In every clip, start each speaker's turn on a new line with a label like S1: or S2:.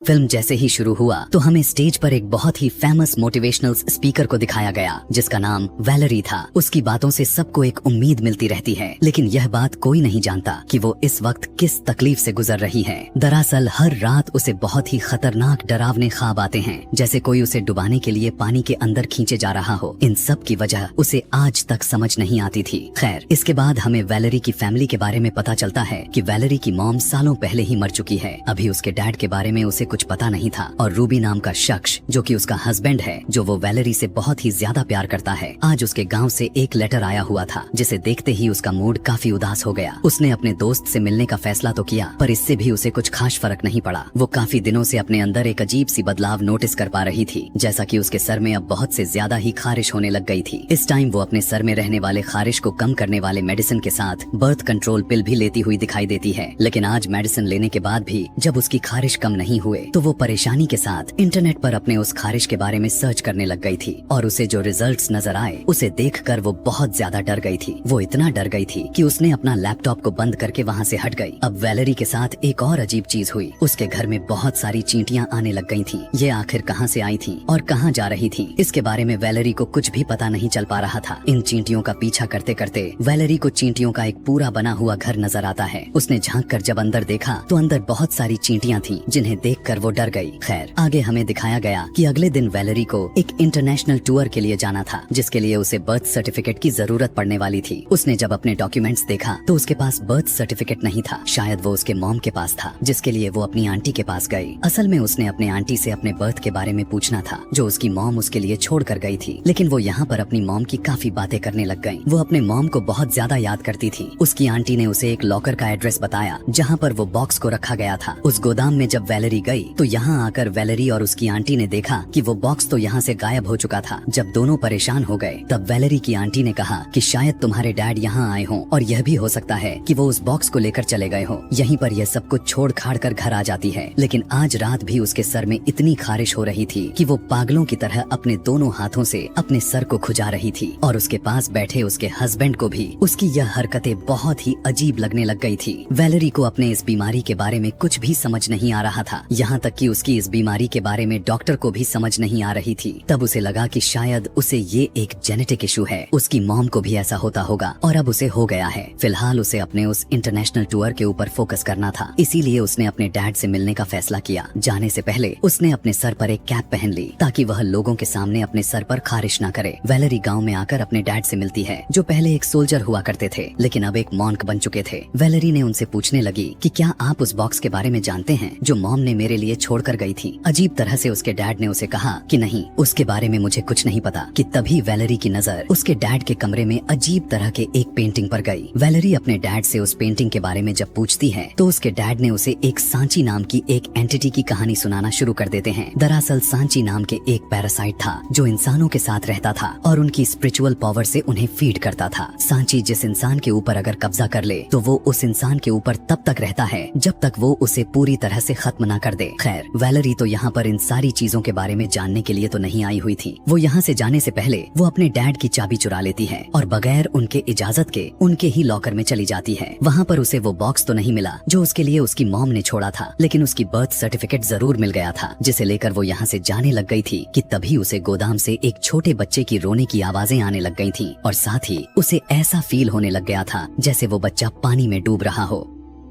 S1: Film जैसे ही शुरू हुआ तो हमें स्टेज पर एक बहुत ही फेमस मोटिवेशनल स्पीकर को दिखाया गया जिसका नाम वैलेरी था। उसकी बातों से सबको एक उम्मीद मिलती रहती है, लेकिन यह बात कोई नहीं जानता कि वो इस वक्त किस तकलीफ से गुजर रही है। दरअसल हर रात उसे बहुत ही खतरनाक डरावने ख्वाब आते हैं, जैसे कोई उसे डुबाने के लिए पानी के अंदर खींचे जा रहा हो। इन सब की वजह उसे आज तक समझ नहीं आती थी। खैर, इसके बाद हमें वैलेरी की फैमिली के बारे में पता चलता है कि वैलेरी की मॉम सालों पहले ही मर चुकी है। अभी उसके डैड के बारे में उसे कुछ पता नहीं था और रूबी नाम का शख्स जो कि उसका हस्बैंड है, जो वो वैलेरी से बहुत ही ज्यादा प्यार करता है, आज उसके गांव से एक लेटर आया हुआ था जिसे देखते ही उसका मूड काफी उदास हो गया। उसने अपने दोस्त से मिलने का फैसला तो किया, पर इससे भी उसे कुछ खास फर्क नहीं पड़ा। वो काफी दिनों से अपने अंदर एक अजीब सी बदलाव नोटिस कर पा रही थी, जैसा कि उसके सर में अब बहुत से ज्यादा ही खारिश होने लग गई थी। इस टाइम वो अपने सर में रहने वाले खारिश को कम करने वाले मेडिसिन के साथ बर्थ कंट्रोल पिल भी लेती हुई दिखाई देती है। लेकिन आज मेडिसिन लेने के बाद भी जब उसकी खारिश कम नहीं हुए तो वो परेशानी के साथ इंटरनेट पर अपने उस खारिश के बारे में सर्च करने लग गई थी और उसे जो रिजल्ट्स नजर आए उसे देखकर वो बहुत ज्यादा डर गई थी। वो इतना डर गई थी कि उसने अपना लैपटॉप को बंद करके वहाँ से हट गई। अब वैलेरी के साथ एक और अजीब चीज हुई। उसके घर में बहुत सारी चींटियां आने लग गई थी। ये आखिर कहाँ से आई थी और कहाँ जा रही थी, इसके बारे में वैलेरी को कुछ भी पता नहीं चल पा रहा था। इन चींटियों का पीछा करते करते वैलेरी को चींटियों का एक पूरा बना हुआ घर नजर आता है। उसने झांक कर जब अंदर देखा तो अंदर बहुत सारी चींटियां थी जिन्हें देखकर वो डर गई। खैर, आगे हमें दिखाया गया कि अगले दिन वैलेरी को एक इंटरनेशनल टूर के लिए जाना था, जिसके लिए उसे बर्थ सर्टिफिकेट की जरूरत पड़ने वाली थी। उसने जब अपने डॉक्यूमेंट्स देखा तो उसके पास बर्थ सर्टिफिकेट नहीं था। शायद वो उसके मॉम के पास था, जिसके लिए वो अपनी आंटी के पास गई। असल में उसने अपने आंटी से अपने बर्थ के बारे में पूछना था, जो उसकी मॉम उसके लिए छोड़ कर गई थी। लेकिन वो यहाँ पर अपनी मॉम की काफी बातें करने लग गई। वो अपने मॉम को बहुत ज्यादा याद करती थी। उसकी आंटी ने उसे एक लॉकर का एड्रेस बताया जहाँ पर वो बॉक्स को रखा गया था। उस गोदाम में जब वैलेरी गई तो यहाँ आकर वैलेरी और उसकी आंटी ने देखा कि वो बॉक्स तो यहाँ से गायब हो चुका था। जब दोनों परेशान हो गए तब वैलेरी की आंटी ने कहा कि शायद तुम्हारे डैड यहाँ आए हों और यह भी हो सकता है कि वो उस बॉक्स को लेकर चले गए हो। यहीं पर यह सब कुछ छोड़ खाड़ कर घर आ जाती है। लेकिन आज रात भी उसके सर में इतनी खारिश हो रही थी कि वो पागलों की तरह अपने दोनों हाथों से अपने सर को खुजा रही थी और उसके पास बैठे उसके हस्बैंड को भी उसकी यह हरकतें बहुत ही अजीब लगने लग गई थी। वैलेरी को अपने इस बीमारी के बारे में कुछ भी समझ नहीं आ रहा था, यहाँ तक कि उसकी इस बीमारी के बारे में डॉक्टर को भी समझ नहीं आ रही थी। तब उसे लगा कि शायद उसे ये एक जेनेटिक इशू है। उसकी मॉम को भी ऐसा होता होगा और अब उसे हो गया है। फिलहाल उसे अपने उस इंटरनेशनल टूर के ऊपर फोकस करना था, इसीलिए उसने अपने डैड से मिलने का फैसला किया। जाने से पहले उसने अपने सर पर एक कैप पहन ली ताकि वह लोगों के सामने अपने सर पर खारिश न करे। वैलेरी गाँव में आकर अपने डैड से मिलती है, जो पहले एक सोल्जर हुआ करते थे लेकिन अब एक मॉन्क बन चुके थे। वैलेरी ने उनसे पूछने लगी कि क्या आप उस बॉक्स के बारे में जानते हैं जो मॉम ने मेरे लिए छोड़ कर गई थी। अजीब तरह से उसके डैड ने उसे कहा कि नहीं, उसके बारे में मुझे कुछ नहीं पता। कि तभी वैलेरी की नजर उसके डैड के कमरे में अजीब तरह के एक पेंटिंग पर गई। वैलेरी अपने डैड से उस पेंटिंग के बारे में जब पूछती है तो उसके डैड ने उसे एक सांची नाम की एक एंटिटी की कहानी सुनाना शुरू कर देते हैं। दरअसल सांची नाम के एक पैरासाइट था जो इंसानों के साथ रहता था और उनकी स्पिरिचुअल पावर से उन्हें फीड करता था। सांची जिस इंसान के ऊपर अगर कब्जा कर ले तो वो उस इंसान के ऊपर तब तक रहता है जब तक वो उसे पूरी तरह से खत्म ना कर दे। खैर, वैलेरी तो यहाँ पर इन सारी चीजों के बारे में जानने के लिए तो नहीं आई हुई थी। वो यहाँ से जाने से पहले वो अपने डैड की चाबी चुरा लेती है और बगैर उनके इजाजत के उनके ही लॉकर में चली जाती है। वहाँ पर उसे वो बॉक्स तो नहीं मिला जो उसके लिए उसकी मॉम ने छोड़ा था, लेकिन उसकी बर्थ सर्टिफिकेट जरूर मिल गया था, जिसे लेकर वो यहाँ से जाने लग गई थी कि तभी उसे गोदाम से एक छोटे बच्चे की रोने की आवाजें आने लग गई थी और साथ ही उसे ऐसा फील होने लग गया था जैसे वो बच्चा पानी में डूब रहा हो।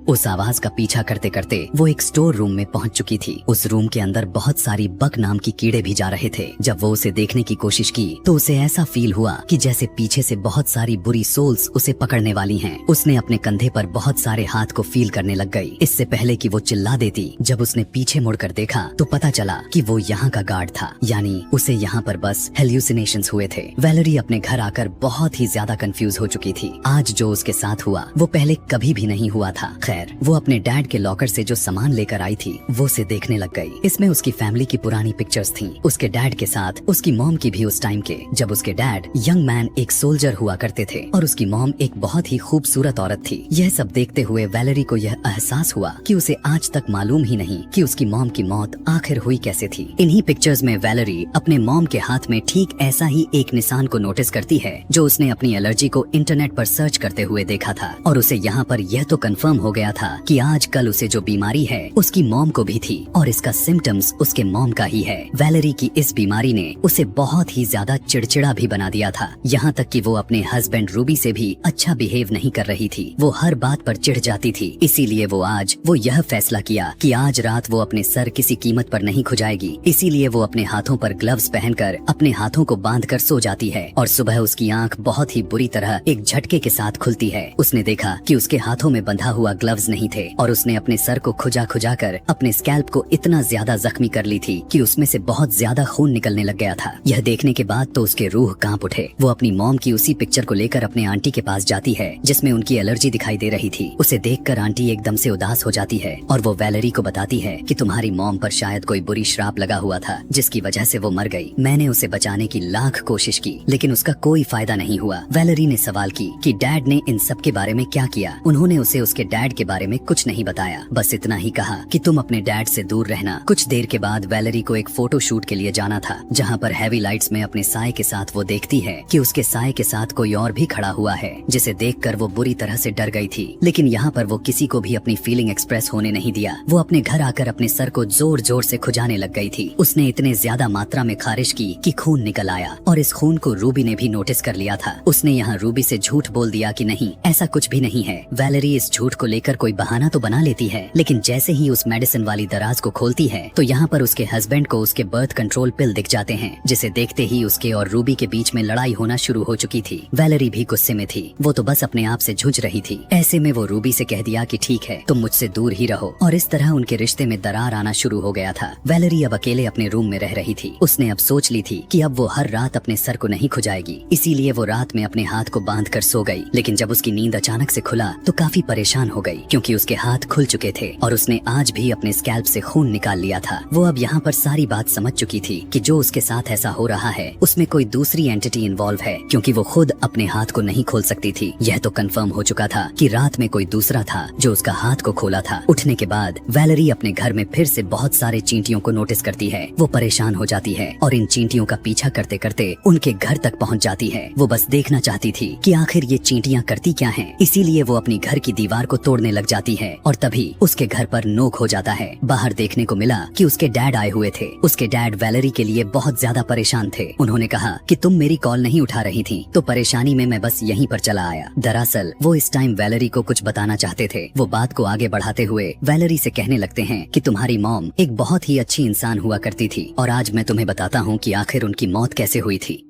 S1: उस आवाज का पीछा करते करते वो एक स्टोर रूम में पहुंच चुकी थी। उस रूम के अंदर बहुत सारी बग नाम की कीड़े भी जा रहे थे। जब वो उसे देखने की कोशिश की तो उसे ऐसा फील हुआ कि जैसे पीछे से बहुत सारी बुरी सोल्स उसे पकड़ने वाली हैं। उसने अपने कंधे पर बहुत सारे हाथ को फील करने लग गई। इससे पहले कि वो चिल्ला देती, जब उसने पीछे मुड़कर देखा तो पता चला कि वो यहाँ का गार्ड था, यानी उसे यहाँ पर बस हेल्यूसिनेशंस हुए थे। वैलेरी अपने घर आकर बहुत ही ज्यादा कंफ्यूज हो चुकी थी। आज जो उसके साथ हुआ वो पहले कभी भी नहीं हुआ था। वो अपने डैड के लॉकर से जो सामान लेकर आई थी वो उसे देखने लग गई। इसमें उसकी फैमिली की पुरानी पिक्चर्स थीं, उसके डैड के साथ उसकी मॉम की भी उस टाइम के जब उसके डैड यंग मैन एक सोल्जर हुआ करते थे और उसकी मॉम एक बहुत ही खूबसूरत औरत थी। यह सब देखते हुए वैलेरी को यह एहसास हुआ कि उसे आज तक मालूम ही नहीं कि उसकी मॉम की मौत आखिर हुई कैसे थी। इन्हीं पिक्चर्स में वैलेरी अपने मॉम के हाथ में ठीक ऐसा ही एक निशान को नोटिस करती है जो उसने अपनी एलर्जी को इंटरनेट पर सर्च करते हुए देखा था और उसे यहाँ पर यह तो कंफर्म हो गया गया था कि आज कल उसे जो बीमारी है उसकी मॉम को भी थी और इसका सिम्टम्स उसके मॉम का ही है। वैलेरी की इस बीमारी ने उसे बहुत ही ज्यादा चिड़चिड़ा भी बना दिया था, यहाँ तक कि वो अपने हस्बैंड रूबी से भी अच्छा बिहेव नहीं कर रही थी। वो हर बात पर चिढ़ जाती थी। इसीलिए वो यह फैसला किया कि आज रात वो अपने सर किसी कीमत पर नहीं खुजाएगी। इसीलिए वो अपने हाथों पर ग्लव्स पहनकर अपने हाथों को बांधकर सो जाती है और सुबह उसकी आंख बहुत ही बुरी तरह एक झटके के साथ खुलती है। उसने देखा कि उसके हाथों में बंधा हुआ ग्लव्स नहीं थे और उसने अपने सर को खुजा खुजा कर अपने स्कैल्प को इतना ज्यादा जख्मी कर ली थी कि उसमें से बहुत ज्यादा खून निकलने लग गया था। यह देखने के बाद तो उसके रूह कांप उठे। वो अपनी मॉम की उसी पिक्चर को लेकर अपने आंटी के पास जाती है जिसमें उनकी एलर्जी दिखाई दे रही थी। उसे देखकर आंटी एकदम से उदास हो जाती है और वो वैलेरी को बताती है कि तुम्हारी मॉम पर शायद कोई बुरी श्राप लगा हुआ था जिसकी वजह से वो मर गई। मैंने उसे बचाने की लाख कोशिश की लेकिन उसका कोई फायदा नहीं हुआ। वैलेरी ने सवाल की कि डैड ने इन सब के बारे में क्या किया। उन्होंने उसे उसके डैड के बारे में कुछ नहीं बताया, बस इतना ही कहा कि तुम अपने डैड से दूर रहना। कुछ देर के बाद वैलेरी को एक फोटो शूट के लिए जाना था जहाँ पर हैवी लाइट्स में अपने साए के साथ वो देखती है कि उसके साए के साथ कोई और भी खड़ा हुआ है, जिसे देखकर वो बुरी तरह से डर गई थी। लेकिन यहाँ पर वो किसी को भी अपनी फीलिंग एक्सप्रेस होने नहीं दिया। वो अपने घर आकर अपने सर को जोर जोर से खुजाने लग गई थी। उसने इतने ज्यादा मात्रा में खारिश की कि खून निकल आया और इस खून को रूबी ने भी नोटिस कर लिया था। उसने यहाँ रूबी से झूठ बोल दिया कि नहीं, ऐसा कुछ भी नहीं है। वैलेरी इस झूठ को लेकर कोई बहाना तो बना लेती है लेकिन जैसे ही उस मेडिसिन वाली दराज को खोलती है तो यहाँ पर उसके हस्बैंड को उसके बर्थ कंट्रोल पिल दिख जाते हैं, जिसे देखते ही उसके और रूबी के बीच में लड़ाई होना शुरू हो चुकी थी। वैलेरी भी गुस्से में थी। वो तो बस अपने आप से झुंझ रही थी। ऐसे में वो रूबी से कह दिया कि ठीक है, तुम मुझसे दूर ही रहो और इस तरह उनके रिश्ते में दरार आना शुरू हो गया था। वैलेरी अब अकेले अपने रूम में रह रही थी। उसने अब सोच ली थी कि अब वो हर रात अपने सर को नहीं खुजाएगी। इसीलिए वो रात में अपने हाथ को बांध कर सो गई। लेकिन जब उसकी नींद अचानक से खुला तो काफी परेशान हो गई क्योंकि उसके हाथ खुल चुके थे और उसने आज भी अपने स्कैल्प से खून निकाल लिया था। वो अब यहाँ पर सारी बात समझ चुकी थी कि जो उसके साथ ऐसा हो रहा है उसमें कोई दूसरी एंटिटी इन्वॉल्व है, क्योंकि वो खुद अपने हाथ को नहीं खोल सकती थी। यह तो कंफर्म हो चुका था कि रात में कोई दूसरा था जो उसका हाथ को खोला था। उठने के बाद वैलेरी अपने घर में फिर से बहुत सारे चींटियों को नोटिस करती है। वो परेशान हो जाती है और इन चींटियों का पीछा करते करते उनके घर तक पहुँच जाती है। वो बस देखना चाहती थी कि आखिर ये चींटियां करती क्या हैं। इसीलिए वो अपनी घर की दीवार को तोड़ने लग जाती है और तभी उसके घर पर नोक हो जाता है। बाहर देखने को मिला कि उसके डैड आए हुए थे। उसके डैड वैलेरी के लिए बहुत ज्यादा परेशान थे। उन्होंने कहा कि तुम मेरी कॉल नहीं उठा रही थी तो परेशानी में मैं बस यहीं पर चला आया। दरअसल वो इस टाइम वैलेरी को कुछ बताना चाहते थे। वो बात को आगे बढ़ाते हुए वैलेरी से कहने लगते हैं कि तुम्हारी मॉम एक बहुत ही अच्छी इंसान हुआ करती थी और आज मैं तुम्हें बताता हूँ कि आखिर उनकी मौत कैसे हुई थी।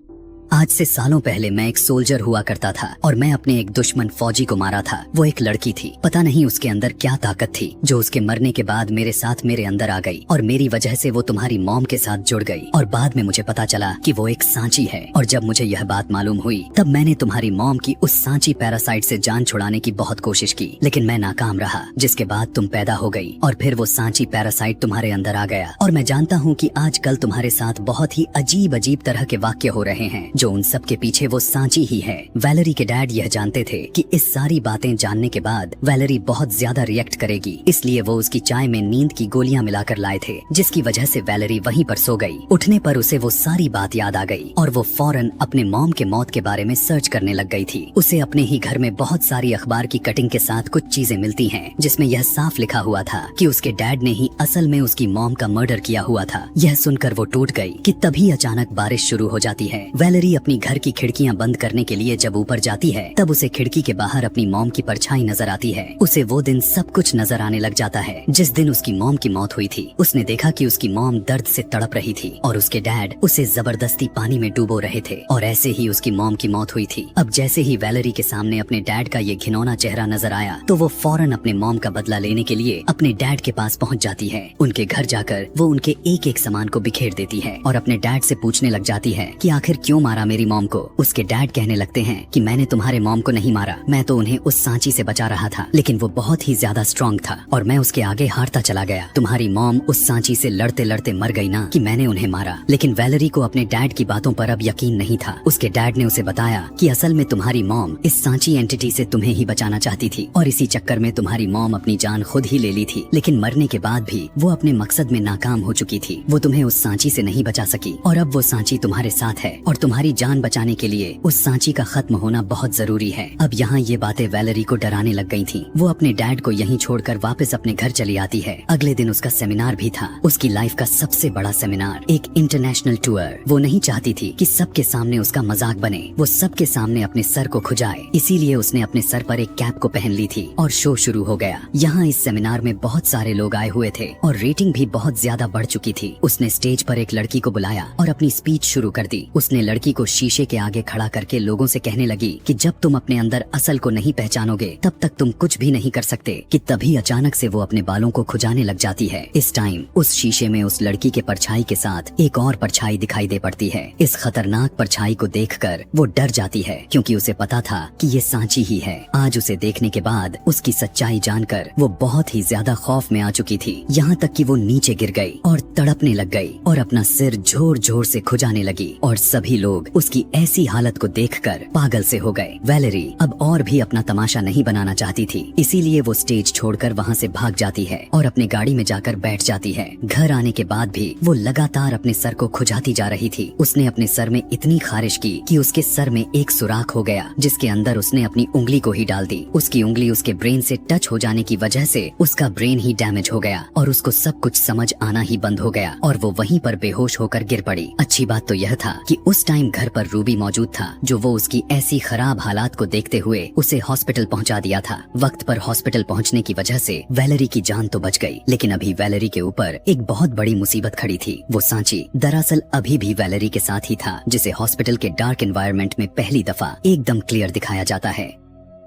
S1: आज से सालों पहले मैं एक सोल्जर हुआ करता था और मैं अपने एक दुश्मन फौजी को मारा था। वो एक लड़की थी। पता नहीं उसके अंदर क्या ताकत थी जो उसके मरने के बाद मेरे साथ मेरे अंदर आ गई और मेरी वजह से वो तुम्हारी मॉम के साथ जुड़ गई। और बाद में मुझे पता चला कि वो एक सांची है और जब मुझे यह बात मालूम हुई तब मैंने तुम्हारी मॉम की उस सांची पैरासाइट से जान छुड़ाने की बहुत कोशिश की लेकिन मैं नाकाम रहा। जिसके बाद तुम पैदा हो गई और फिर वो सांची पैरासाइट तुम्हारे अंदर आ गया। और मैं जानता हूँ कि आजकल तुम्हारे साथ बहुत ही अजीब अजीब तरह के वाक्य हो रहे हैं जो उन सब के पीछे वो सांची ही है। वैलेरी के डैड यह जानते थे कि इस सारी बातें जानने के बाद वैलेरी बहुत ज्यादा रिएक्ट करेगी, इसलिए वो उसकी चाय में नींद की गोलियां मिलाकर लाए थे, जिसकी वजह से वैलेरी वहीं पर सो गई। उठने पर उसे वो सारी बात याद आ गई और वो फौरन अपने मॉम के मौत के बारे में सर्च करने लग गई थी। उसे अपने ही घर में बहुत सारी अखबार की कटिंग के साथ कुछ चीजें मिलती हैं जिसमें यह साफ लिखा हुआ था कि उसके डैड ने ही असल में उसकी मॉम का मर्डर किया हुआ था। यह सुनकर वो टूट गई कि तभी अचानक बारिश शुरू हो जाती है। वैलेरी अपनी घर की खिड़कियां बंद करने के लिए जब ऊपर जाती है तब उसे खिड़की के बाहर अपनी मॉम की परछाई नजर आती है। उसे वो दिन सब कुछ नजर आने लग जाता है जिस दिन उसकी मॉम की मौत हुई थी। उसने देखा कि उसकी मॉम दर्द से तड़प रही थी और उसके डैड उसे जबरदस्ती पानी में डुबो रहे थे और ऐसे ही उसकी मॉम की मौत हुई थी। अब जैसे ही वैलेरी के सामने अपने डैड का ये घिनौना चेहरा नजर आया तो वो फौरन अपने मॉम का बदला लेने के लिए अपने डैड के पास पहुंच जाती है। उनके घर जाकर वो उनके एक एक सामान को बिखेर देती है और अपने डैड से पूछने लग जाती है कि आखिर क्यों मारा मेरी मॉम को। उसके डैड कहने लगते हैं कि मैंने तुम्हारे मॉम को नहीं मारा, मैं तो उन्हें उस सांची से बचा रहा था, लेकिन वो बहुत ही ज्यादा स्ट्रॉन्ग था और मैं उसके आगे हारता चला गया। तुम्हारी मॉम उस सांची से लड़ते लड़ते मर गई ना कि मैंने उन्हें मारा। लेकिन वैलेरी को अपने डैड की बातों पर अब यकीन नहीं था। उसके डैड ने उसे बताया कि असल में तुम्हारी मॉम इस सांची एंटिटी से तुम्हें ही बचाना चाहती थी और इसी चक्कर में तुम्हारी मॉम अपनी जान खुद ही ले ली थी। लेकिन मरने के बाद भी वो अपने मकसद में नाकाम हो चुकी थी। वो तुम्हें उस सांची से नहीं बचा सकी और अब वो सांची तुम्हारे साथ है और तुम्हारी तुम्हारी जान बचाने के लिए उस सांची का खत्म होना बहुत जरूरी है। अब यहाँ ये बातें वैलेरी को डराने लग गई थी। वो अपने डैड को यहीं छोड़कर वापस अपने घर चली आती है। अगले दिन उसका सेमिनार भी था, उसकी लाइफ का सबसे बड़ा सेमिनार, एक इंटरनेशनल टूर। वो नहीं चाहती थी कि सबके सामने उसका मजाक बने, वो सबके सामने अपने सर को खुजाए, इसीलिए उसने अपने सर पर एक कैप को पहन ली थी और शो शुरू हो गया। यहाँ इस सेमिनार में बहुत सारे लोग आए हुए थे और रेटिंग भी बहुत ज्यादा बढ़ चुकी थी। उसने स्टेज पर एक लड़की को बुलाया और अपनी स्पीच शुरू कर दी। उसने लड़की को शीशे के आगे खड़ा करके लोगों से कहने लगी कि जब तुम अपने अंदर असल को नहीं पहचानोगे तब तक तुम कुछ भी नहीं कर सकते। कि तभी अचानक से वो अपने बालों को खुजाने लग जाती है। इस टाइम उस शीशे में उस लड़की के परछाई के साथ एक और परछाई दिखाई दे पड़ती है। इस खतरनाक परछाई को देखकर वो डर जाती है, क्योंकि उसे पता था कि ये सांची ही है। आज उसे देखने के बाद उसकी सच्चाई जानकर वो बहुत ही ज्यादा खौफ में आ चुकी थी, यहाँ तक कि वो नीचे गिर गई और तड़पने लग गई और अपना सिर जोर जोर से खुजाने लगी। और सभी लोग उसकी ऐसी हालत को देखकर पागल से हो गए। वैलेरी अब और भी अपना तमाशा नहीं बनाना चाहती थी, इसीलिए वो स्टेज छोड़कर वहाँ से भाग जाती है और अपने गाड़ी में जाकर बैठ जाती है। घर आने के बाद भी वो लगातार अपने सर को खुजाती जा रही थी। उसने अपने सर में इतनी खारिश की कि उसके सर में एक सुराख हो गया, जिसके अंदर उसने अपनी उंगली को ही डाल दी। उसकी उंगली उसके ब्रेन से टच हो जाने की वजह से उसका ब्रेन ही डैमेज हो गया और उसको सब कुछ समझ आना ही बंद हो गया और वो वहीं पर बेहोश होकर गिर पड़ी। अच्छी बात तो यह था कि उस टाइम घर पर रूबी मौजूद था, जो वो उसकी ऐसी खराब हालात को देखते हुए उसे हॉस्पिटल पहुंचा दिया था। वक्त पर हॉस्पिटल पहुंचने की वजह से वैलेरी की जान तो बच गई, लेकिन अभी वैलेरी के ऊपर एक बहुत बड़ी मुसीबत खड़ी थी। वो सांची दरअसल अभी भी वैलेरी के साथ ही था, जिसे हॉस्पिटल के डार्क एनवायरनमेंट में पहली दफा एकदम क्लियर दिखाया जाता है।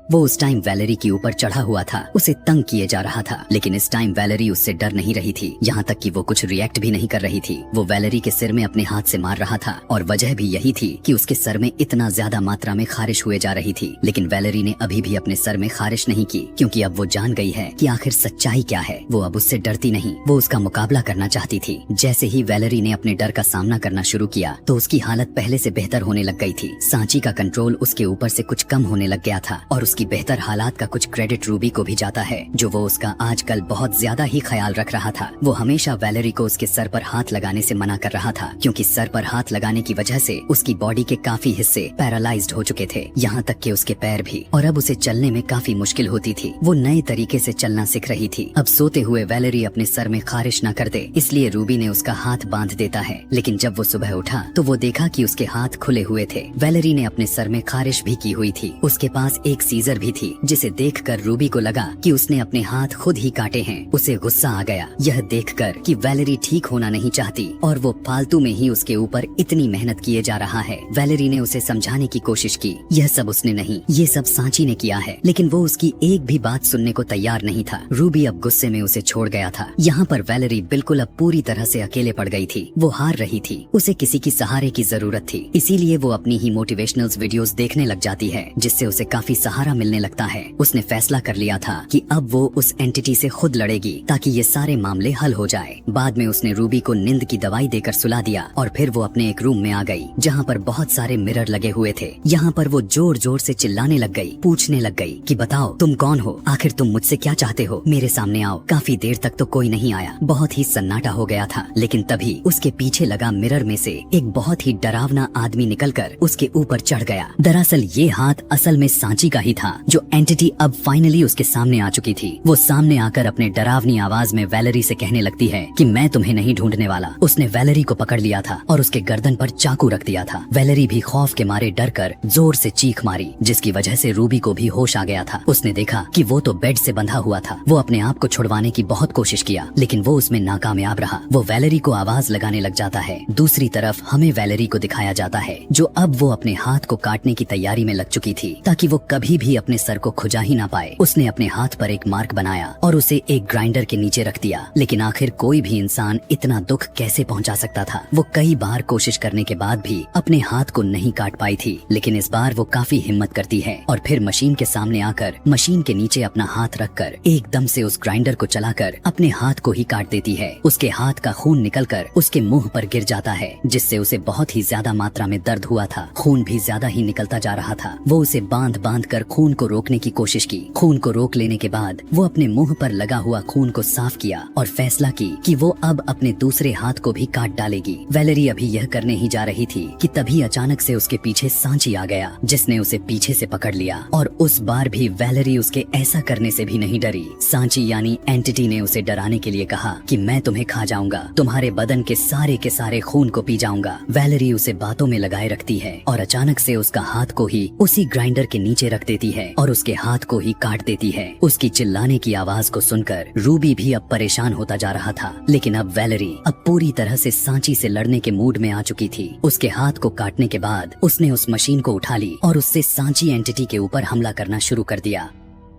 S1: वो उस टाइम वैलेरी के ऊपर चढ़ा हुआ था, उसे तंग किए जा रहा था, लेकिन इस टाइम वैलेरी उससे डर नहीं रही थी, यहाँ तक कि वो कुछ रिएक्ट भी नहीं कर रही थी। वो वैलेरी के सिर में अपने हाथ से मार रहा था और वजह भी यही थी कि उसके सर में इतना ज्यादा मात्रा में खारिश हुए जा रही थी। लेकिन वैलेरी ने अभी भी अपने सर में खारिश नहीं की, क्योंकि अब वो जान गई है कि आखिर सच्चाई क्या है। वो अब उससे डरती नहीं, वो उसका मुकाबला करना चाहती थी। जैसे ही वैलेरी ने अपने डर का सामना करना शुरू किया तो उसकी हालत पहले से बेहतर होने लग गई थी। सांची का कंट्रोल उसके ऊपर से कुछ कम होने लग गया था और उसकी बेहतर हालात का कुछ क्रेडिट रूबी को भी जाता है, जो वो उसका आजकल बहुत ज्यादा ही ख्याल रख रहा था। वो हमेशा वैलेरी को उसके सर पर हाथ लगाने से मना कर रहा था, क्योंकि सर पर हाथ लगाने की वजह से उसकी बॉडी के काफी हिस्से पैरालाइज्ड हो चुके थे, यहाँ तक कि उसके पैर भी, और अब उसे चलने में काफी मुश्किल होती थी। वो नए तरीके से चलना सीख रही थी। अब सोते हुए वैलेरी अपने सर में खारिश न कर दे, इसलिए रूबी ने उसका हाथ बांध देता है। लेकिन जब वो सुबह उठा तो वो देखा कि उसके हाथ खुले हुए थे। वैलेरी ने अपने सर में खारिश भी की हुई थी। उसके पास एक सीजर भी थी, जिसे देखकर रूबी को लगा कि उसने अपने हाथ खुद ही काटे हैं। उसे गुस्सा आ गया यह देखकर कि वैलेरी ठीक होना नहीं चाहती और वो फालतू में ही उसके ऊपर इतनी मेहनत किए जा रहा है। वैलेरी ने उसे समझाने की कोशिश की, यह सब उसने नहीं, ये सब सांची ने किया है, लेकिन वो उसकी एक भी बात सुनने को तैयार नहीं था। रूबी अब गुस्से में उसे छोड़ गया था। यहाँ पर वैलेरी बिल्कुल अब पूरी तरह से अकेले पड़ गई थी। वो हार रही थी, उसे किसी की सहारे की जरूरत थी, इसीलिए वो अपनी ही मोटिवेशनल वीडियोस देखने लग जाती है, जिससे उसे काफी सहारा मिलने लगता है। उसने फैसला कर लिया था कि अब वो उस एंटिटी से खुद लड़ेगी ताकि ये सारे मामले हल हो जाए। बाद में उसने रूबी को नींद की दवाई देकर सुला दिया और फिर वो अपने एक रूम में आ गई, जहाँ पर बहुत सारे मिरर लगे हुए थे। यहाँ पर वो जोर जोर से चिल्लाने लग गई, पूछने लग गई कि बताओ तुम कौन हो, आखिर तुम मुझसे क्या चाहते हो, मेरे सामने आओ। काफी देर तक तो कोई नहीं आया, बहुत ही सन्नाटा हो गया था, लेकिन तभी उसके पीछे लगा मिरर में से एक बहुत ही डरावना आदमी निकलकर उसके ऊपर चढ़ गया। दरअसल ये हाथ असल में सांची का ही था, जो एंटिटी अब फाइनली उसके सामने आ चुकी थी। वो सामने आकर अपने डरावनी आवाज में वैलेरी से कहने लगती है कि मैं तुम्हें नहीं ढूंढने वाला। उसने वैलेरी को पकड़ लिया था और उसके गर्दन पर चाकू रख दिया था। वैलेरी भी खौफ के मारे डर कर जोर से चीख मारी, जिसकी वजह से रूबी को भी होश आ गया था। उसने देखा कि वो तो बेड से बंधा हुआ था। वो अपने आप को छुड़वाने की बहुत कोशिश किया, लेकिन वो उसमें नाकामयाब रहा। वो वैलेरी को आवाज लगाने लग जाता है। दूसरी तरफ हमें वैलेरी को दिखाया जाता है, जो अब वो अपने हाथ को काटने की तैयारी में लग चुकी थी, ताकि वो कभी भी अपने सर को खुजा ही ना पाए। उसने अपने हाथ पर एक मार्क बनाया और उसे एक ग्राइंडर के नीचे रख दिया। लेकिन आखिर कोई भी इंसान इतना दुख कैसे पहुंचा सकता था। वो कई बार कोशिश करने के बाद भी अपने हाथ को नहीं काट पाई थी, लेकिन इस बार वो काफी हिम्मत करती है और फिर मशीन के सामने आकर मशीन के नीचे अपना हाथ रखकर एकदम से उस ग्राइंडर को चलाकर अपने हाथ को ही काट देती है। उसके हाथ का खून निकलकर उसके मुंह पर गिर जाता है, जिससे उसे बहुत ही ज्यादा मात्रा में दर्द हुआ था। खून भी ज्यादा ही निकलता जा रहा था। वो उसे बांध बांध कर खून को रोकने की कोशिश की। खून को रोक लेने के बाद वो अपने मुंह पर लगा हुआ खून को साफ किया और फैसला की कि वो अब अपने दूसरे हाथ को भी काट डालेगी। वैलेरी अभी यह करने ही जा रही थी कि तभी अचानक से उसके पीछे सांची आ गया, जिसने उसे पीछे से पकड़ लिया और उस बार भी वैलेरी उसके ऐसा करने से भी नहीं डरी। सांची यानी एंटिटी ने उसे डराने के लिए कहा कि मैं तुम्हें खा जाऊंगा, तुम्हारे बदन के सारे खून को पी जाऊंगा। वैलेरी उसे बातों में लगाए रखती है और अचानक से उसका हाथ को ही उसी ग्राइंडर के नीचे रख देती है और उसके हाथ को ही काट देती है। उसकी चिल्लाने की आवाज को सुनकर रूबी भी अब परेशान होता जा रहा था, लेकिन अब वैलेरी अब पूरी तरह से सांची से लड़ने के मूड में आ चुकी थी। उसके हाथ को काटने के बाद उसने उस मशीन को उठा ली और उससे सांची एंटिटी के ऊपर हमला करना शुरू कर दिया।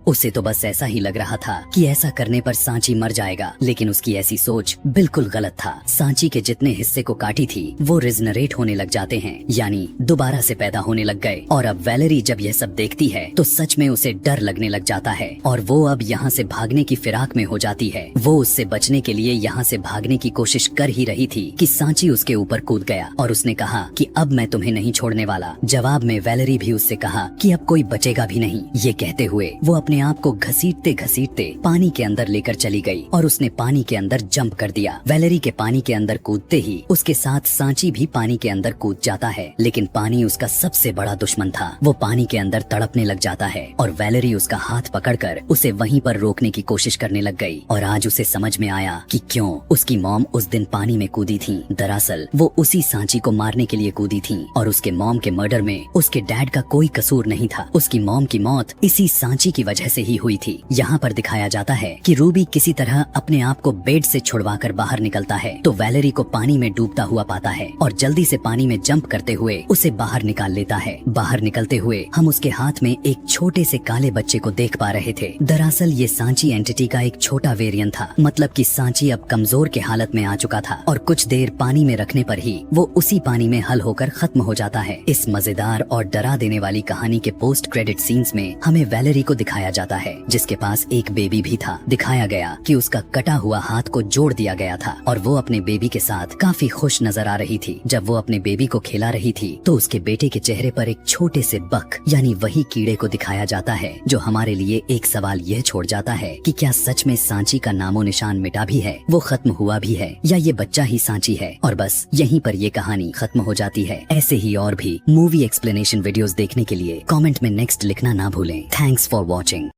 S1: उसे तो बस ऐसा ही लग रहा था कि ऐसा करने पर सांची मर जाएगा, लेकिन उसकी ऐसी सोच बिल्कुल गलत था। सांची के जितने हिस्से को काटी थी वो रिजनरेट होने लग जाते हैं, यानी दोबारा से पैदा होने लग गए। और अब वैलेरी जब यह सब देखती है तो सच में उसे डर लगने लग जाता है और वो अब यहाँ से भागने की फिराक में हो जाती है। वो उससे बचने के लिए यहाँ से भागने की कोशिश कर ही रही थी कि सांची उसके ऊपर कूद गया और उसने कहा कि अब मैं तुम्हें नहीं छोड़ने वाला। जवाब में वैलेरी भी उससे कहा कि अब कोई बचेगा भी नहीं। ये कहते हुए वो अपने आप को घसीटते घसीटते पानी के अंदर लेकर चली गई और उसने पानी के अंदर जंप कर दिया। वैलेरी के पानी के अंदर कूदते ही उसके साथ सांची भी पानी के अंदर कूद जाता है, लेकिन पानी उसका सबसे बड़ा दुश्मन था। वो पानी के अंदर तड़पने लग जाता है और वैलेरी उसका हाथ पकड़कर उसे वहीं पर रोकने की कोशिश करने लग गई। और आज उसे समझ में आया कि क्यों उसकी मॉम उस दिन पानी में कूदी थी। दरअसल वो उसी सांची को मारने के लिए कूदी थी और उसके मॉम के मर्डर में उसके डैड का कोई कसूर नहीं था। उसकी मॉम की मौत इसी सांची की वजह से ही हुई थी। यहाँ पर दिखाया जाता है कि रूबी किसी तरह अपने आप को बेड से छुड़वाकर बाहर निकलता है तो वैलेरी को पानी में डूबता हुआ पाता है और जल्दी से पानी में जंप करते हुए उसे बाहर निकाल लेता है। बाहर निकलते हुए हम उसके हाथ में एक छोटे से काले बच्चे को देख पा रहे थे। दरअसल ये सांची एंटिटी का एक छोटा वेरिएंट था, मतलब कि सांची अब कमजोर के हालत में आ चुका था और कुछ देर पानी में रखने पर ही वो उसी पानी में हल होकर खत्म हो जाता है। इस मजेदार और डरा देने वाली कहानी के पोस्ट क्रेडिट सीन्स में हमें वैलेरी को दिखाया जाता है जिसके पास एक बेबी भी था। दिखाया गया कि उसका कटा हुआ हाथ को जोड़ दिया गया था और वो अपने बेबी के साथ काफी खुश नजर आ रही थी। जब वो अपने बेबी को खिला रही थी तो उसके बेटे के चेहरे पर एक छोटे से बक यानी वही कीड़े को दिखाया जाता है, जो हमारे लिए एक सवाल यह छोड़ जाता है कि क्या सच में सांची का नामो निशान मिटा भी है, वो खत्म हुआ भी है, या ये बच्चा ही सांची है और बस यहीं पर ये कहानी खत्म हो जाती है। ऐसे ही और भी मूवी एक्सप्लेनेशन वीडियोस देखने के लिए कमेंट में नेक्स्ट लिखना ना भूलें। Thanks for watching.